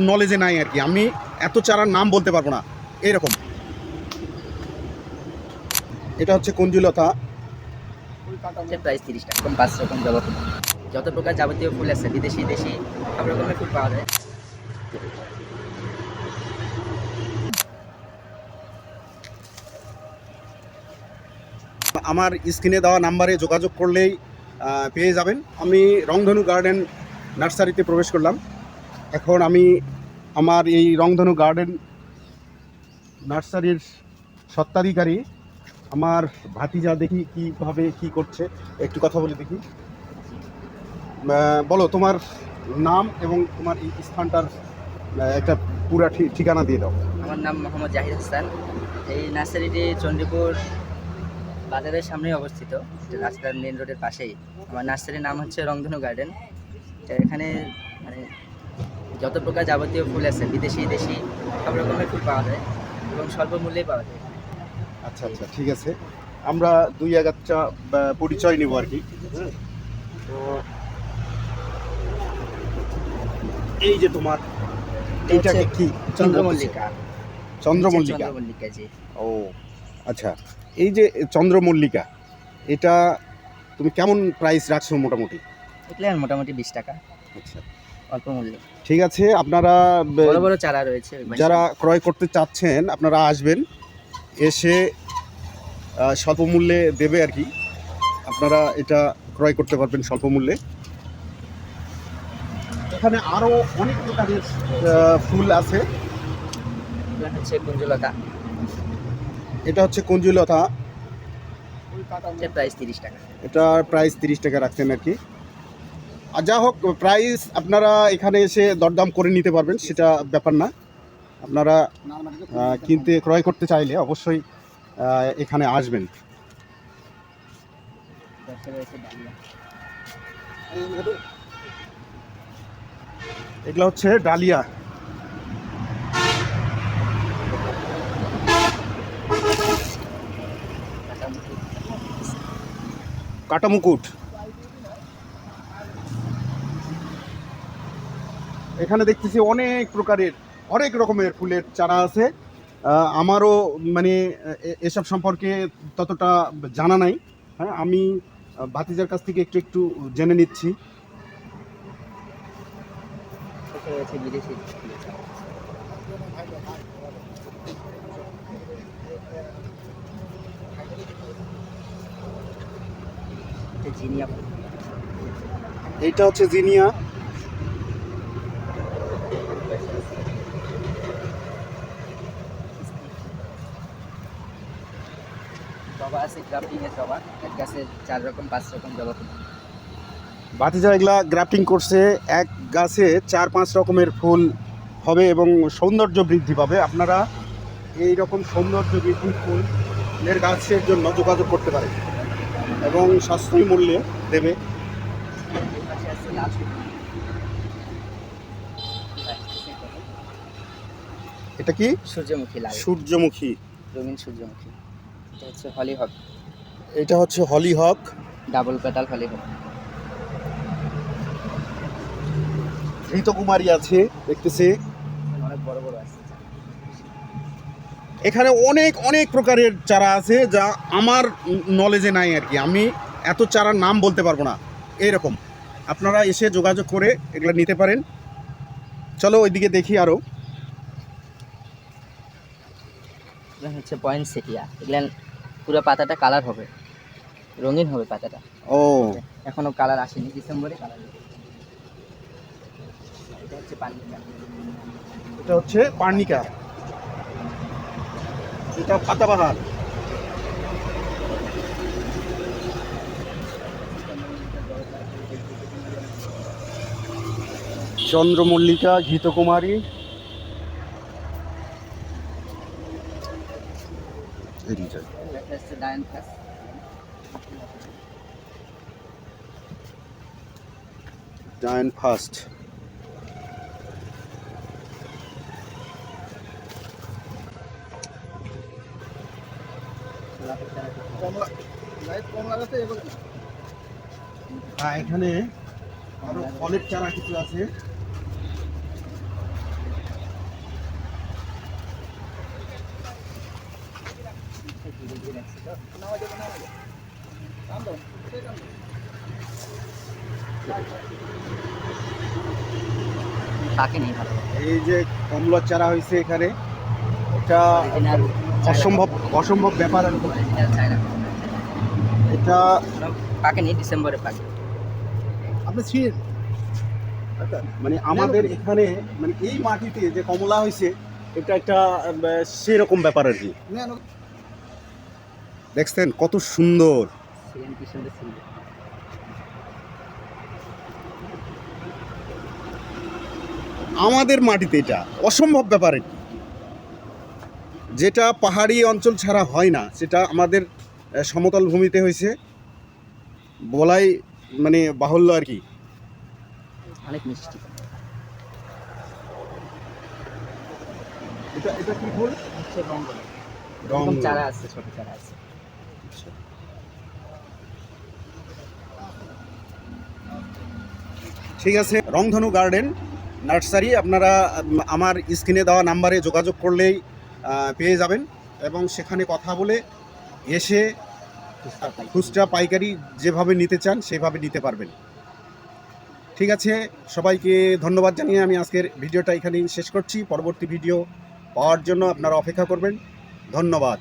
নলেজে নাই আর কি, আমি এত চারার নাম বলতে পারবো না এরকম। এটা হচ্ছে কুঞ্জলতা, প্রাইস 30 টাকা। 5 রকম জবা ফুল, যত প্রকার যাবতীয় ফুল আছে, বিদেশি দেশি সব রকমের ফুল পাওয়া যায়। আমার স্ক্রিনে দেওয়া নাম্বারে যোগাযোগ করলেই পেয়ে যাবেন। আমি রংধনু গার্ডেন নার্সারিতে প্রবেশ করলাম। এখন আমি আমার এই রংধনু গার্ডেন নার্সারির স্বত্বাধিকারী আমার ভাতিজা, দেখি কীভাবে কি করছে, একটু কথা বলে দেখি। বলো তোমার নাম এবং তোমার এই স্থানটার একটা পুরা ঠিকানা দিয়ে দাও। আমার নাম মোহাম্মদ জাহিদ হাসান। এই নার্সারিটি চণ্ডীপুর বাজারের সামনেই অবস্থিত, রাস্তার মেন রোডের পাশেই। আমার নার্সারির নাম হচ্ছে রংধনু গার্ডেন। এখানে মানে যত প্রকার যাবতীয় ফুল আছে, বিদেশি দেশি সব রকমের ফুল পাওয়া যায় এবং স্বল্প মূল্যেই পাওয়া যায়। আচ্ছা আচ্ছা, ঠিক আছে, আমরা দুই এগারটা পরিচয় নেব আর কি। তো এই যে তোমার এইটাকে কি চন্দ্রমল্লিকা। চন্দ্রমল্লিকা, চন্দ্রমল্লিকা, জি। ও আচ্ছা, এই যে চন্দ্রমল্লিকা, এটা তুমি কেমন প্রাইস রাখছো মোটামুটি? এগুলো মোটামুটি 20 টাকা, আচ্ছা অল্প মূল্যে। ঠিক আছে, আপনারা বড় বড় চারা রয়েছে, যারা ক্রয় করতে চাচ্ছেন আপনারা আসবেন, এসে স্বল্প মূল্যে দেবে আর কি, আপনারা এটা ক্রয় করতে পারবেন স্বল্প মূল্যে। এখানে আরও অনেক প্রকারের ফুল আছে। এটা হচ্ছে কুঞ্জলতা, এটা হচ্ছে কুঞ্জলতা, এর প্রাইস 30 টাকা। এটা প্রাইস 30 টাকা রাখতেন আর কি। আর যা হোক, প্রাইস আপনারা এখানে এসে দরদাম করে নিতে পারবেন, সেটা ব্যাপার না। আপনারা কিনতে ক্রয় করতে চাইলে অবশ্যই এখানে আসবেন। এগুলো হচ্ছে ডালিয়া, কাটা মুকুট। এখানে দেখতেছি অনেক প্রকারের, অনেক রকমের ফুলের চারা আছে। আমারও মানে এসব সম্পর্কে ততটা জানা নাই। হ্যাঁ, আমি ভাতিজার কাছ থেকে একটু একটু জেনে নিচ্ছি। বিদেশি জিনিয়া, এইটা হচ্ছে জিনিয়া, জবা আছে, গ্রাফটিং এর জবা, এক গাছে 4 রকম 5 রকম জবা ফুল। ভাতিজা এগুলা গ্রাফটিং করছে, এক গাছে 4-5 রকমের ফুল হবে এবং সৌন্দর্য বৃদ্ধি পাবে। আপনারা এই রকম সৌন্দর্য বৃদ্ধি ফুলের গাছের জন্য যোগাযোগ করতে পারেন এবং সাশ্রয়ী মূল্যে দেবে। এটা কি? সূর্যমুখী, লাল সূর্যমুখী, রঙিন সূর্যমুখী। এটা হচ্ছে হলিহক, এটা হচ্ছে হলিহক, ডাবল পেটাল হলিহক। ঘৃতকুমারী আছে দেখতেছি। অনেক বড় বড় আছে। এখানে অনেক অনেক প্রকারের চারা আছে যা আমার নলেজে নাই আর কি, আমি এত চারার নাম বলতে পারবো না এরকম। আপনারা এসে যোগাযোগ করে এগুলো নিতে পারেন। চলো ওইদিকে দেখি আরও। এগুলো হচ্ছে পয়েন্ট সেটিয়া। এগুলো পুরো পাতাটা কালার হবে, রঙিন হবে পাতাটা। ও, এখনো কালার আসেনি, ডিসেম্বরে কালার হবে। এটা হচ্ছে পার্নিকা, এটা হচ্ছে পার্নিকা, এটা পাতাবাহার। চন্দ্রমল্লিকা, ঘৃতকুমারী, ডায়ানথাস, ডায়ান ফার্স্ট। এখানে আরো ফলের চারা কিছু আছে। পাকেনি ভালো। এই যে কমলার চারা হয়েছে এখানে, এটা Original অসম্ভব ব্যাপার। original China. এটা এখনো পাকেনি, ডিসেম্বরে পাকে। আপনি ছিলেন মানে আমাদের এখানে মানে এই মাটিতে যে কমলা হয়েছে এটা একটা সেরকম ব্যাপার আর কি। দেখছেন কত সুন্দর, সেকেন্ড কি সুন্দর ছিল। আমাদের মাটিতে এটা অসম্ভব ব্যাপার আর কি। যেটা পাহাড়ি অঞ্চল ছাড়া হয় না সেটা আমাদের সমতল ভূমিতে হয়েছে বলাই মানে বাহুল্য আর কি। অনেক মিষ্টি। এটা এটা কি ফুল? হচ্ছে রঙ্গন। রঙ্গন। এরকম চারা আছে, ছোট চারা আছে। ঠিক আছে, রংধনু গার্ডেন নার্সারি আপনারা আমার স্ক্রিনে দেওয়া নাম্বারে যোগাযোগ করলেই পেয়ে যাবেন এবং সেখানে কথা বলে এসে খুচরা পাইকারি যেভাবে নিতে চান সেভাবে নিতে পারবেন। ঠিক আছে, সবাইকে ধন্যবাদ জানিয়ে আমি আজকের ভিডিওটা এখানেই শেষ করছি। পরবর্তী ভিডিও পাওয়ার জন্য আপনারা অপেক্ষা করবেন। ধন্যবাদ।